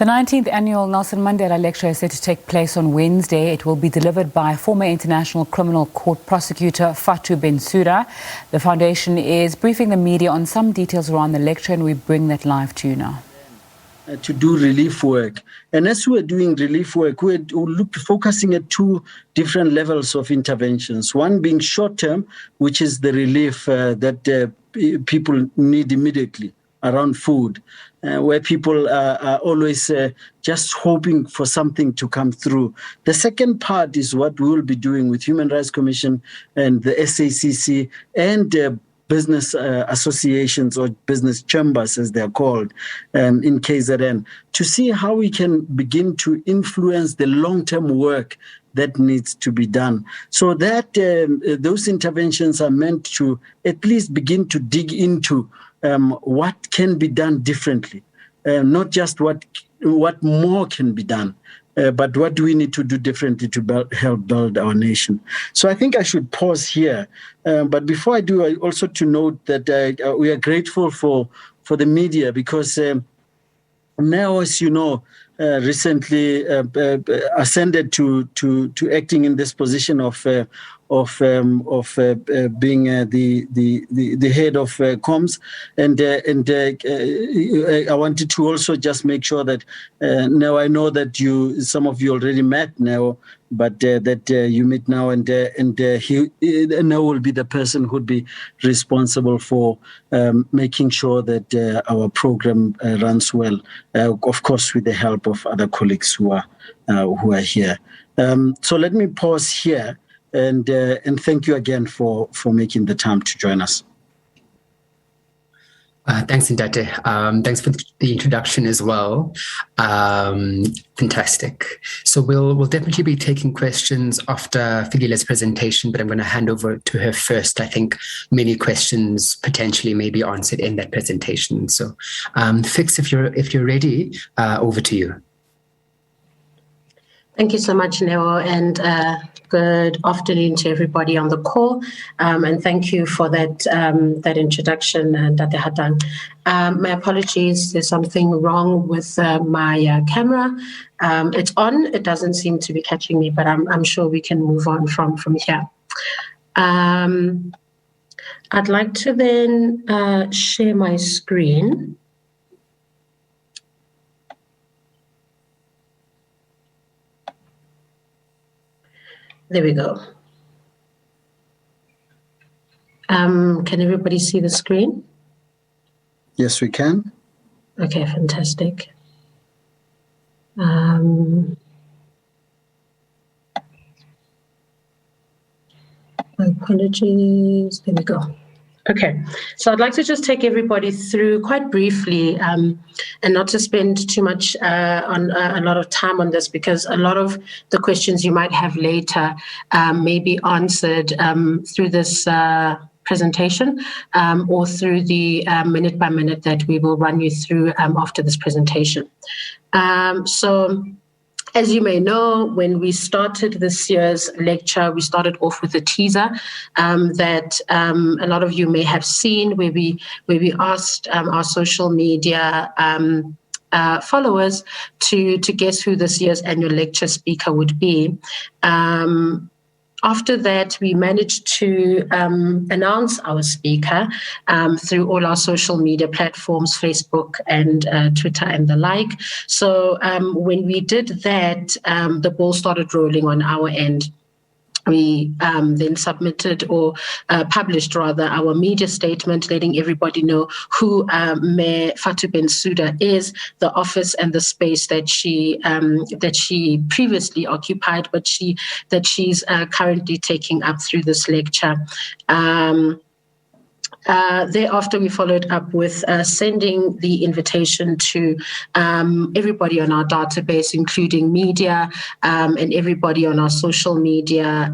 The 19th Annual Nelson Mandela Lecture is set to take place on Wednesday. It will be delivered by former International Criminal Court prosecutor Fatou Bensouda. The foundation is briefing the media on some details around the lecture, and we bring that live to you now. To do relief work. And as we're doing relief work, we're focusing at two different levels of interventions. One being short-term, which is the relief that people need immediately around food, where people are always just hoping for something to come through. The second part is what we will be doing with Human Rights Commission and the SACC and business associations or business chambers, as they're called, in KZN, to see how we can begin to influence the long-term work that needs to be done. So that those interventions are meant to at least begin to dig into what can be done differently, not just what more can be done, but what do we need to do differently to help build our nation. So I think I should pause here. But before I do, I also to note that we are grateful for the media because now, as you know, recently ascended to acting in this position of being the head of comms, and I wanted to also just make sure that now I know that some of you already met now, but that you meet now, and he now will be the person who'd be responsible for making sure that our program runs well. Of course, with the help of other colleagues who are here. So let me pause here. And thank you again for making the time to join us. Thanks, Ndate. Thanks for the introduction as well. Fantastic. So we'll definitely be taking questions after Figile's presentation, but I'm going to hand over to her first. I think many questions potentially may be answered in that presentation. So, Fix, if you're ready, over to you. Thank you so much, Neo, and good afternoon to everybody on the call. And thank you for that introduction that they had done. My apologies, there's something wrong with my camera. It's on, it doesn't seem to be catching me, but I'm sure we can move on from here. I'd like to then share my screen. There we go. Can everybody see the screen? Yes, we can. Okay, fantastic. My apologies. There we go. Okay, so I'd like to just take everybody through quite briefly and not to spend too much on a lot of time on this, because a lot of the questions you might have later may be answered through this presentation or through the minute by minute that we will run you through after this presentation. So, as you may know, when we started this year's lecture, we started off with a teaser that a lot of you may have seen, where we asked our social media followers to guess who this year's annual lecture speaker would be. After that, we managed to announce our speaker through all our social media platforms, Facebook and Twitter and the like. So when we did that, the ball started rolling on our end. We then submitted or published rather our media statement letting everybody know who Mayor Fatou Bensouda is, the office and the space that she previously occupied, but that she's currently taking up through this lecture. Thereafter, we followed up with sending the invitation to everybody on our database, including media and everybody on our social media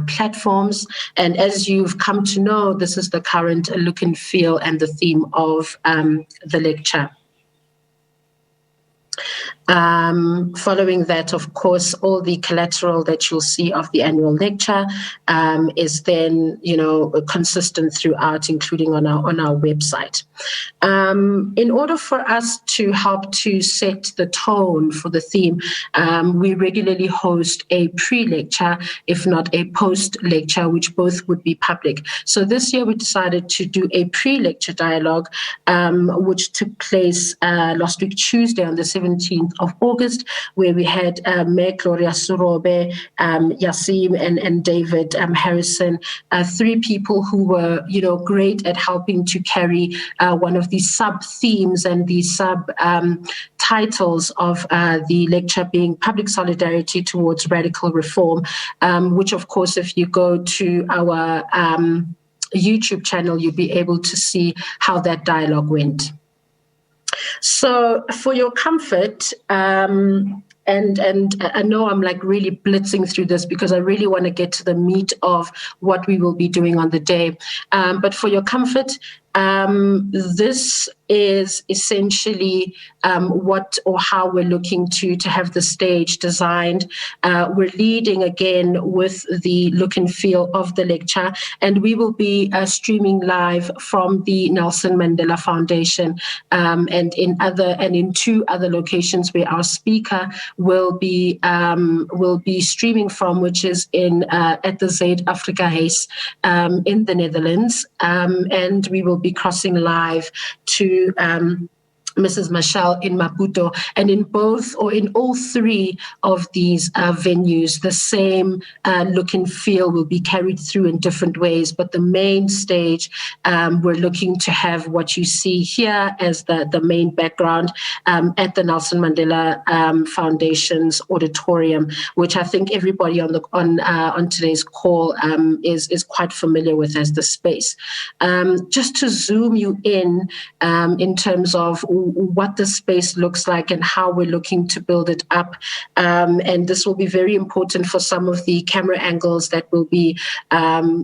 platforms. And as you've come to know, this is the current look and feel and the theme of the lecture. Following that, of course, all the collateral that you'll see of the annual lecture is then, consistent throughout, including on our website. In order for us to help to set the tone for the theme, we regularly host a pre-lecture, if not a post-lecture, which both would be public. So this year we decided to do a pre-lecture dialogue, which took place last week, Tuesday, on the 17th of August, where we had Mayor Gloria Surobe, Yasim, and David Harrison, three people who were, great at helping to carry one of the sub-themes and the sub-titles of the lecture being Public Solidarity Towards Radical Reform, which, of course, if you go to our YouTube channel, you'll be able to see how that dialogue went. So for your comfort, and I know I'm like really blitzing through this because I really want to get to the meat of what we will be doing on the day. But for your comfort, this is essentially what or how we're looking to have the stage designed. We're leading again with the look and feel of the lecture, and we will be streaming live from the Nelson Mandela Foundation and in two other locations where our speaker will be streaming from, which is at the Zuid-Afrika Huis in the Netherlands, and we will be crossing live to Mrs. Michelle in Maputo, and in both or in all three of these venues, the same look and feel will be carried through in different ways. But the main stage, we're looking to have what you see here as the main background at the Nelson Mandela Foundation's auditorium, which I think everybody on today's call is quite familiar with as the space. Just to zoom you in terms of what the space looks like and how we're looking to build it up. And this will be very important for some of the camera angles that will be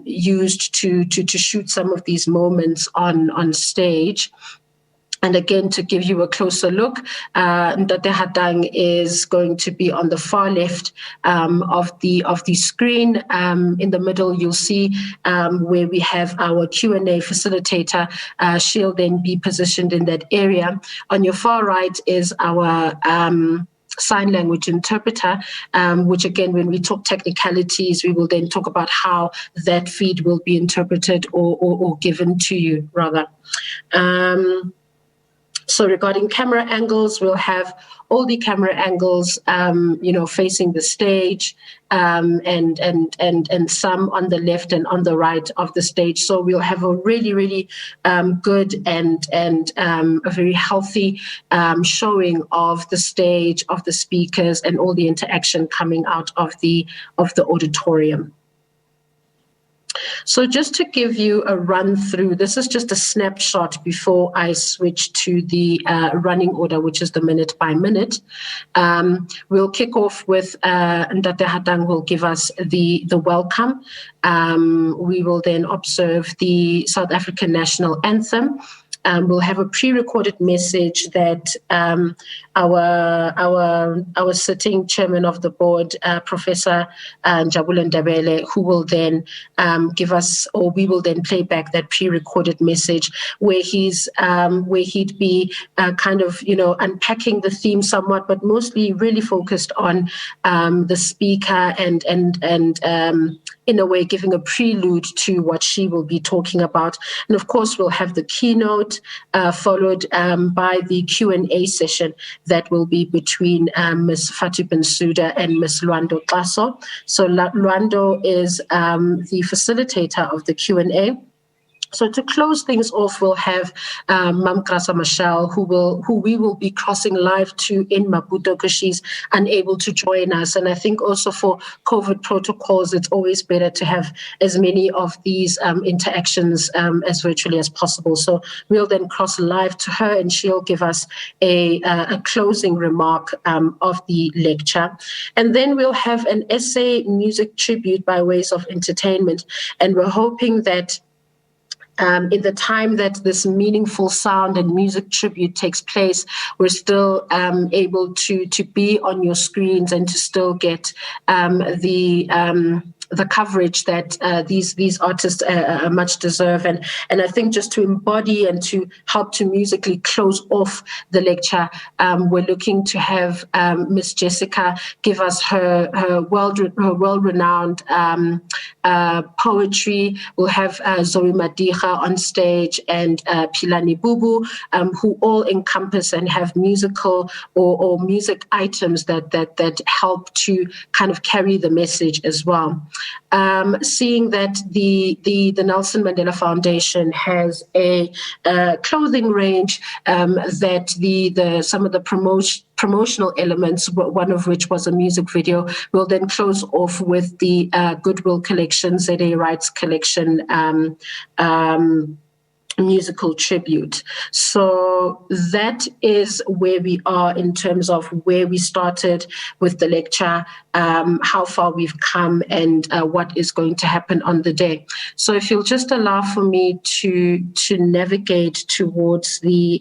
used to shoot some of these moments on stage. And again, to give you a closer look, Ndate Hadang is going to be on the far left of the screen. In the middle, you'll see where we have our Q&A facilitator. She'll then be positioned in that area. On your far right is our sign language interpreter, which again, when we talk technicalities, we will then talk about how that feed will be interpreted or given to you, rather. So regarding camera angles, we'll have all the camera angles, facing the stage, and some on the left and on the right of the stage. So we'll have a really, really good and a very healthy showing of the stage, of the speakers, and all the interaction coming out of the auditorium. So just to give you a run through, this is just a snapshot before I switch to the running order, which is the minute by minute. We'll kick off with Ndate Hadang will give us the welcome. We will then observe the South African National Anthem. We'll have a pre-recorded message that our sitting chairman of the board, Professor Njabula Ndebele, who will then give us, or we will then play back that pre-recorded message where he'd be unpacking the theme somewhat, but mostly really focused on the speaker and in a way giving a prelude to what she will be talking about. And of course, we'll have the keynote followed by the Q&A session that will be between Ms. Fatou Bensouda and Ms. Luando Tlaso. So Luando is the facilitator of the Q&A. So to close things off, we'll have Mam Krasa Michelle, who we will be crossing live to in Maputo because she's unable to join us. And I think also for COVID protocols, it's always better to have as many of these interactions as virtually as possible. So we'll then cross live to her, and she'll give us a closing remark of the lecture. And then we'll have an essay music tribute by ways of entertainment. And we're hoping that in the time that this meaningful sound and music tribute takes place, we're still able to be on your screens and to still get the coverage that these artists much deserve. And I think just to embody and to help to musically close off the lecture, we're looking to have Miss Jessica give us her well-renowned poetry. We'll have Zoe Madiga on stage and Philani Bubu, who all encompass and have musical or music items that help to kind of carry the message as well. Seeing that the Nelson Mandela Foundation has a clothing range that some of the promotional elements, one of which was a music video, will then close off with the Goodwill Collection, ZA Rights Collection musical tribute. So that is where we are in terms of where we started with the lecture, how far we've come, and what is going to happen on the day. So if you'll just allow for me to navigate towards the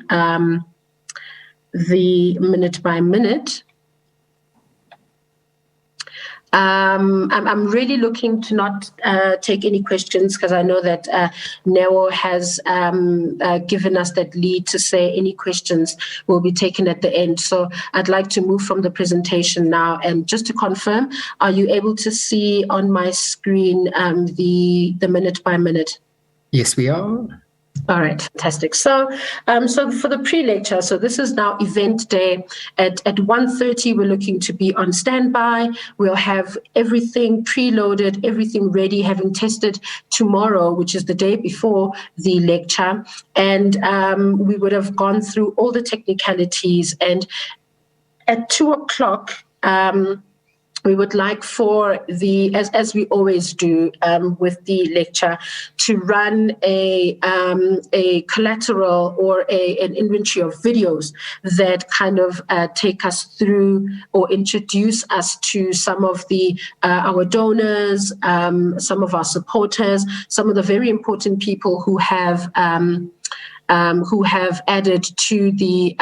minute by minute. I'm really looking to not take any questions, because I know that Neo has given us that lead to say any questions will be taken at the end. So I'd like to move from the presentation now. And just to confirm, are you able to see on my screen the minute by minute? Yes, we are. All right, fantastic. So for the pre-lecture, so this is now event day. At 1:30, we're looking to be on standby. We'll have everything preloaded, everything ready, having tested tomorrow, which is the day before the lecture. And we would have gone through all the technicalities. And at 2:00, we would like for as we always do with the lecture, to run a collateral or an inventory of videos that kind of take us through or introduce us to some of our donors, some of our supporters, some of the very important people who have added to the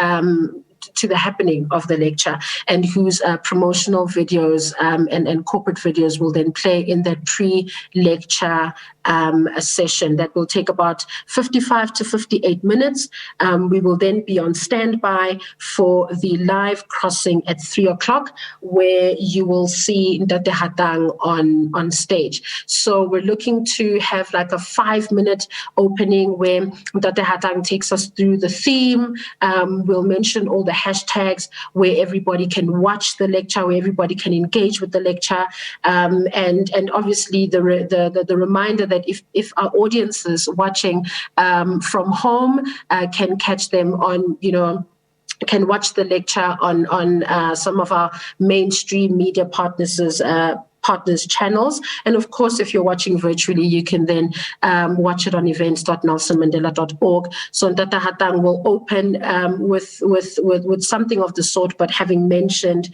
happening of the lecture, and whose promotional videos and corporate videos will then play in that pre-lecture session that will take about 55 to 58 minutes. We will then be on standby for the live crossing at 3:00, where you will see Ndate Hatang on stage. So we're looking to have like a 5-minute opening where Ndate Hatang takes us through the theme. We'll mention all the hashtags where everybody can watch the lecture, where everybody can engage with the lecture, and obviously the reminder that if our audiences watching from home can catch them on, can watch the lecture on some of our mainstream media partners channels. And of course, if you're watching virtually, you can then watch it on events.nelsonmandela.org. So Ndate Hatang will open with something of the sort, but having mentioned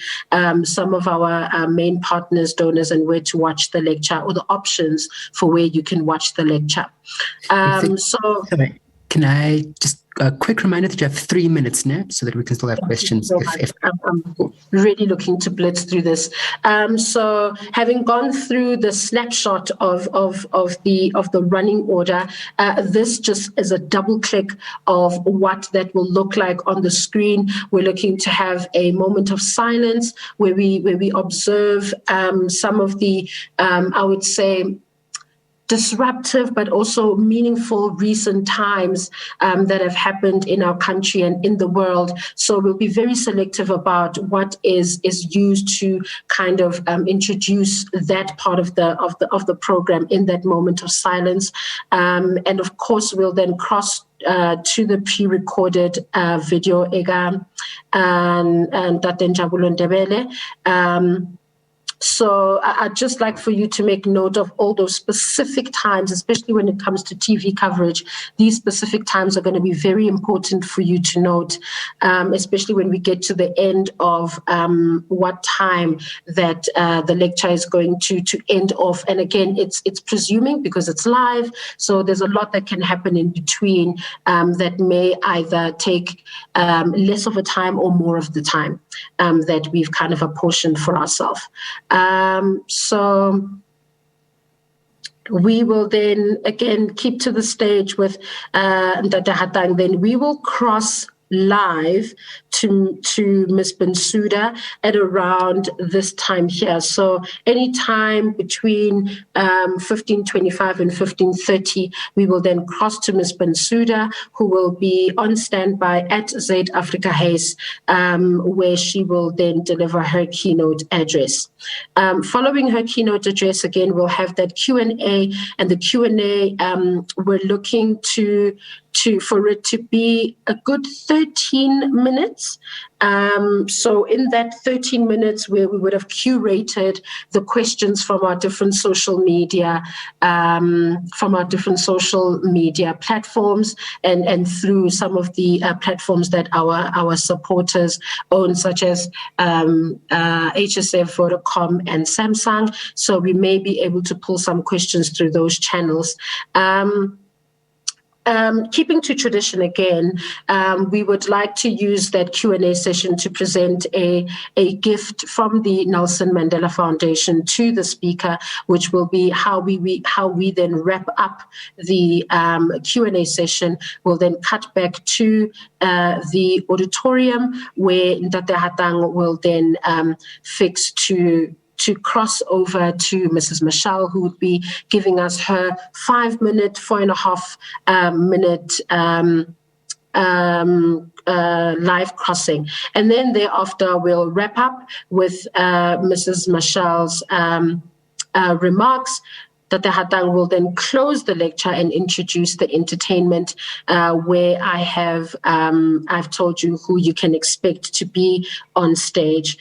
some of our main partners, donors, and where to watch the lecture, or the options for where you can watch the lecture. Sorry, can I just a quick reminder that you have 3 minutes now, so that we can still have questions. I'm really looking to blitz through this. So having gone through the snapshot of the running order, this just is a double click of what that will look like on the screen. We're looking to have a moment of silence where we observe some of the I would say disruptive but also meaningful recent times that have happened in our country and in the world. So we'll be very selective about what is used to kind of introduce that part of the program in that moment of silence. And of course, we'll then cross to the pre-recorded video Ega and Tatenjabulo Ndebele. So I'd just like for you to make note of all those specific times, especially when it comes to TV coverage. These specific times are going to be very important for you to note, especially when we get to the end of what time that the lecture is going to end off. And again, it's presuming because it's live, so there's a lot that can happen in between that may either take less of a time or more of the time that we've kind of apportioned for ourselves. So we will then again keep to the stage with Ndata Hatang. Then we will cross live to Ms. Bensouda at around this time here. So any time between 15:25 and 15:30, we will then cross to Ms. Bensouda, who will be on standby at Zuid Afrika House, where she will then deliver her keynote address. Following her keynote address, again, we'll have that Q&A, and the Q&A, we're looking for it to be a good 13 minutes. So in that 13 minutes where we would have curated the questions from our different social media, platforms and through some of the platforms that our supporters own, such as HSF, Vodacom, and Samsung. So we may be able to pull some questions through those channels. Keeping to tradition again, we would like to use that Q&A session to present a gift from the Nelson Mandela Foundation to the speaker, which will be how we then wrap up the Q&A session. We'll then cut back to the auditorium where Ndata Hatang will then fix to cross over to Mrs. Michelle, who would be giving us her 4.5-minute live crossing. And then thereafter, we'll wrap up with Mrs. Michelle's remarks. Ndata Hatang will then close the lecture and introduce the entertainment, where I've told you who you can expect to be on stage.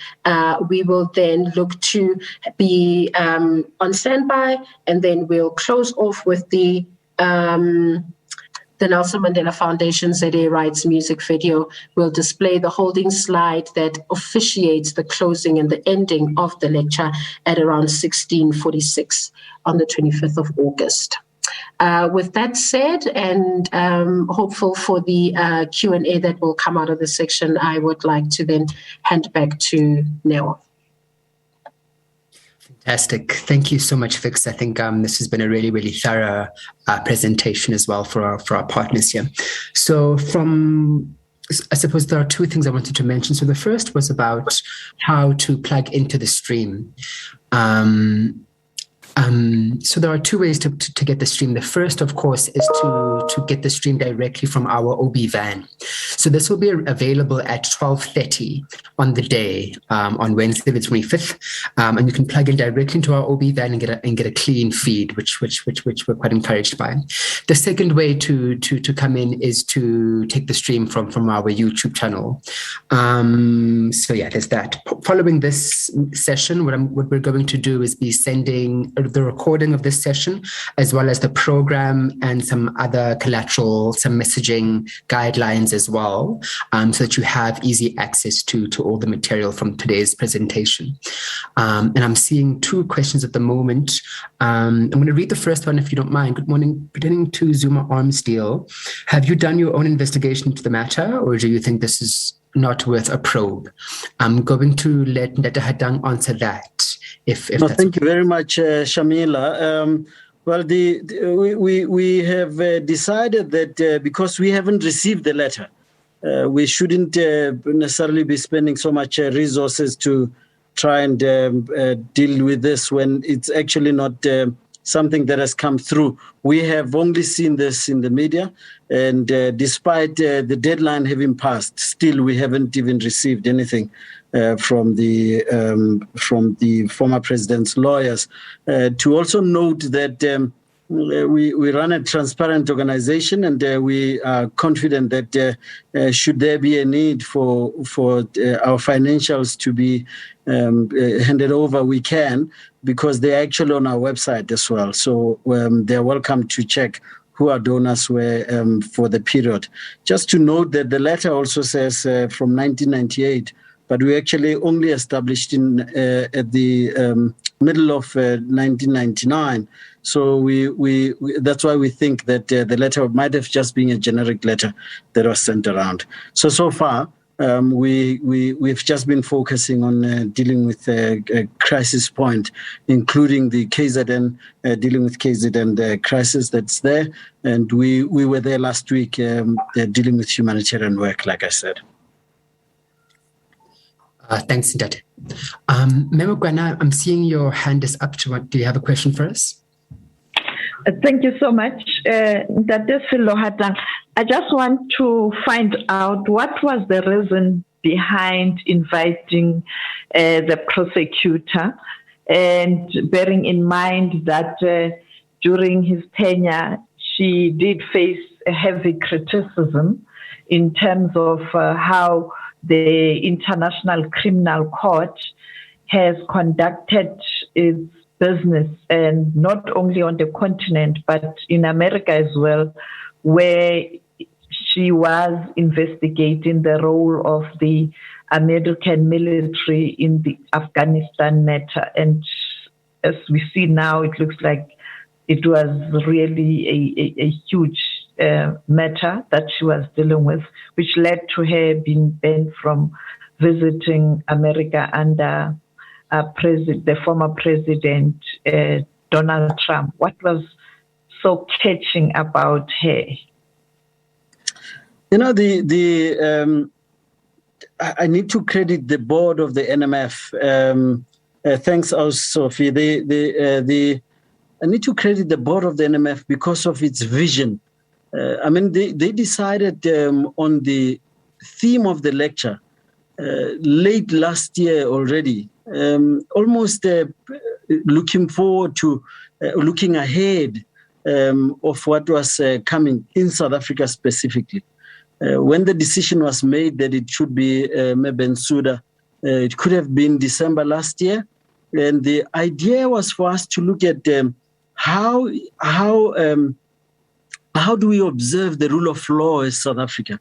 We will then look to be on standby, and then we'll close off with the Nelson Mandela Foundation ZA Rights music video. Will display the holding slide that officiates the closing and the ending of the lecture at around 16:46 on the 25th of August. With that said, and hopeful for the Q&A that will come out of this section, I would like to then hand back to Neo. Fantastic. Thank you so much, Vix. I think this has been a really, really thorough presentation as well for our partners here. So I suppose there are two things I wanted to mention. So the first was about how to plug into the stream. So there are two ways to get the stream. The first, of course, is to get the stream directly from our OB van. So this will be available at 12:30 on the day, on Wednesday the 25th, and you can plug in directly into our OB van and get a clean feed, which we're quite encouraged by. The second way to come in is to take the stream from our YouTube channel. So yeah, there's that. Following this session, what we're going to do is be sending the recording of this session, as well as the program and some other collateral, some messaging guidelines as well, so that you have easy access to all the material from today's presentation. And I'm seeing two questions at the moment. I'm going to read the first one, if you don't mind. Good morning. Pertaining to Zuma arms deal, have you done your own investigation into the matter, or do you think this is not worth a probe? I'm going to let Ndata Hatang answer that. Thank you very much, Shamila. Well, we have decided that because we haven't received the letter, we shouldn't necessarily be spending so much resources to try and deal with this when it's actually not something that has come through. We have only seen this in the media, and despite the deadline having passed, still we haven't even received anything from the former president's lawyers. To also note that we run a transparent organization, and we are confident that should there be a need for our financials to be handed over, we can, because they're actually on our website as well. So they're welcome to check who our donors were for the period. Just to note that the letter also says from 1998, but we actually only established at the middle of 1999. So we that's why we think that the letter might have just been a generic letter that was sent around. So far, we've just been focusing on dealing with a crisis point, including the KZN, dealing with KZN, the crisis that's there. And we were there last week dealing with humanitarian work, like I said. Thanks, Ndate. Memogwana, I'm seeing your hand is up. Do you have a question for us? Thank you so much, Ndate Silohata. I just want to find out what was the reason behind inviting the prosecutor, and bearing in mind that during his tenure, she did face a heavy criticism in terms of how the International Criminal Court has conducted its business, and not only on the continent, but in America as well, where she was investigating the role of the American military in the Afghanistan matter. And as we see now, it looks like it was really a huge matter that she was dealing with, which led to her being banned from visiting America under the former president, Donald Trump. What was so catching about her? You know, I need to credit the board of the NMF. Thanks, Sophie. I need to credit the board of the NMF because of its vision. I mean, they decided on the theme of the lecture late last year already, almost looking forward to, looking ahead of what was coming in South Africa specifically. When the decision was made that it should be Bensouda, it could have been December last year. And the idea was for us to look at how do we observe the rule of law in South Africa?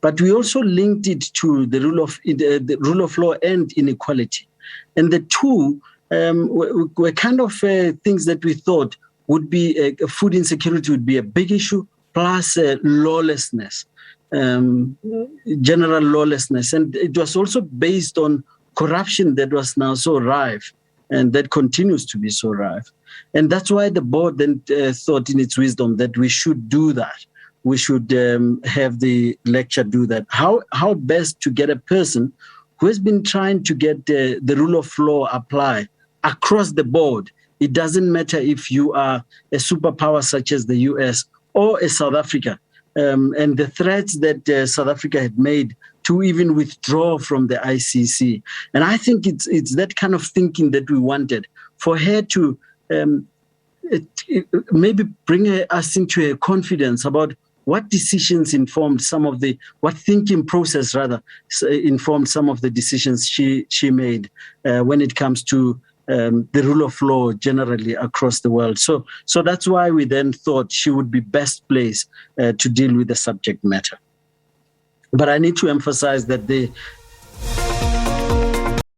But we also linked it to the rule of law and inequality. And the two were kind of things that we thought would be food insecurity would be a big issue, plus lawlessness, general lawlessness. And it was also based on corruption that was now so rife and that continues to be so rife. And that's why the board then thought in its wisdom that we should do that. We should have the lecture do that. How best to get a person who has been trying to get the rule of law applied across the board. It doesn't matter if you are a superpower such as the US or a South Africa. And the threats that South Africa had made to even withdraw from the ICC. And I think it's that kind of thinking that we wanted, for her to maybe bring us into a confidence about what decisions informed what thinking process rather informed some of the decisions she made when it comes to the rule of law generally across the world. So that's why we then thought she would be best placed to deal with the subject matter. But I need to emphasize that the